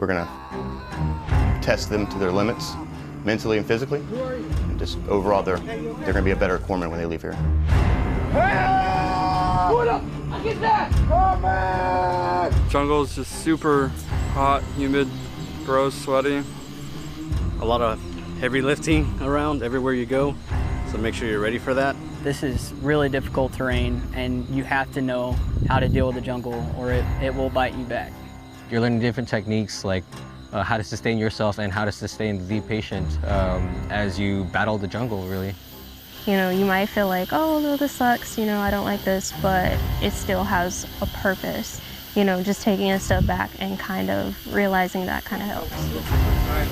We're going to test them to their limits, mentally and physically. And just overall, they're going to be a better corpsman when they leave here. What up? I get that! Jungle is just super hot, humid, gross, sweaty. A lot of heavy lifting around everywhere you go, so make sure you're ready for that. This is really difficult terrain, and you have to know how to deal with the jungle or it will bite you back. You're learning different techniques like how to sustain yourself and how to sustain the patient as you battle the jungle, really. You know, you might feel like, oh, no, this sucks, you know, I don't like this, but it still has a purpose. You know, just taking a step back and kind of realizing that kind of helps. All right.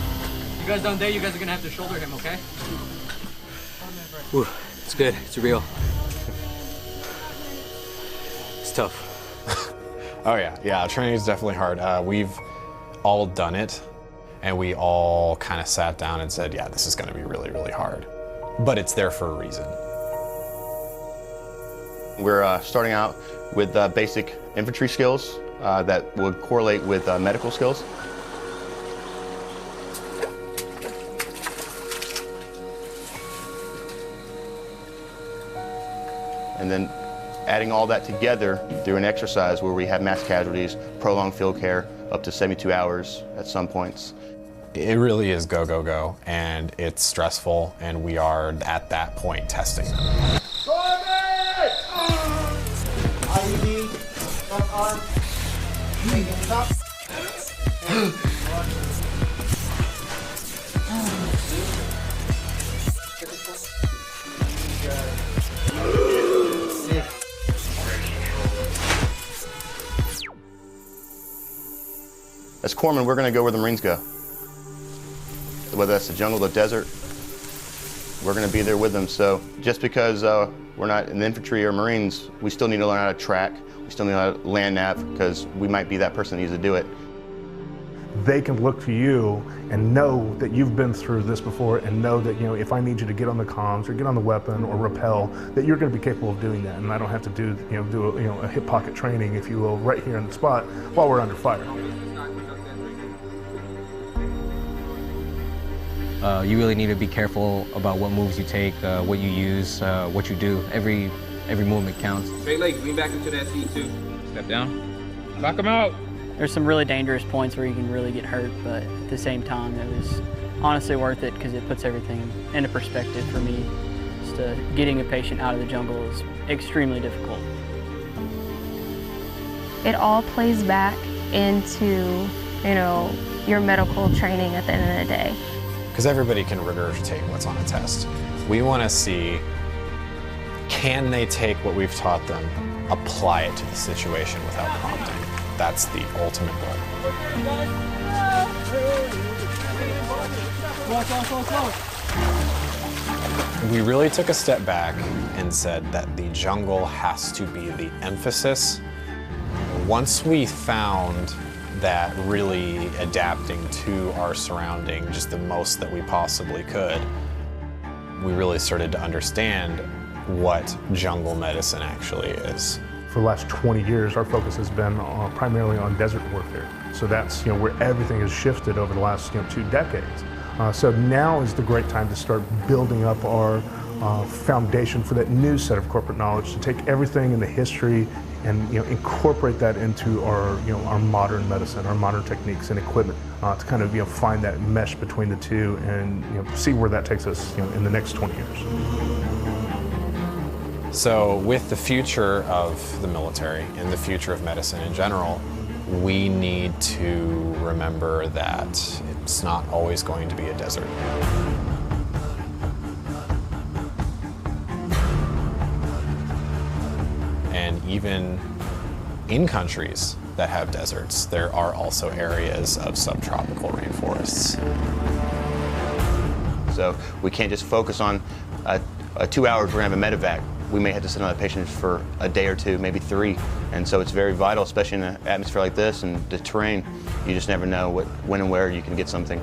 You guys done there, you guys are gonna have to shoulder him, okay? Ooh, it's good, it's real. It's tough. Oh yeah, training is definitely hard. We've all done it, and we all kind of sat down and said, yeah, this is gonna be really, really hard. But it's there for a reason. We're starting out with basic infantry skills that would correlate with medical skills. And then adding all that together through an exercise where we have mass casualties, prolonged field care, up to 72 hours at some points. It really is go, go, go, and it's stressful, and we are at that point testing them. As corpsmen, we're going to go where the Marines go. Whether that's the jungle, the desert, we're going to be there with them. So just because we're not in the infantry or Marines, we still need to learn how to track. We still need to land nav because we might be that person that needs to do it. They can look to you and know that you've been through this before and know that, you know, if I need you to get on the comms or get on the weapon or rappel, that you're going to be capable of doing that. And I don't have to do a hip pocket training, if you will, right here on the spot while we're under fire. You really need to be careful about what moves you take, what you use, what you do. Every movement counts. Straight leg, lean back into that seat too. Step down. Knock him out. There's some really dangerous points where you can really get hurt, but at the same time, it was honestly worth it because it puts everything into perspective for me. Just getting a patient out of the jungle is extremely difficult. It all plays back into, you know, your medical training at the end of the day. Because everybody can regurgitate what's on a test. We want to see, can they take what we've taught them, apply it to the situation without prompting? That's the ultimate goal. We really took a step back and said that the jungle has to be the emphasis. Once we found that really adapting to our surrounding just the most that we possibly could, we really started to understand what jungle medicine actually is. For the last 20 years, our focus has been primarily on desert warfare. So that's, you know, where everything has shifted over the last, 2 decades. So now is the great time to start building up our foundation for that new set of corporate knowledge, to take everything in the history and incorporate that into our our modern medicine, our modern techniques and equipment, to kind of find that mesh between the two and see where that takes us in the next 20 years. So with the future of the military and the future of medicine in general, we need to remember that it's not always going to be a desert. And even in countries that have deserts, there are also areas of subtropical rainforests. So we can't just focus on 2 hours we're gonna have a medevac. We may have to sit on a patient for a day or two, maybe 3. And so it's very vital, especially in an atmosphere like this and the terrain. You just never know when and where you can get something.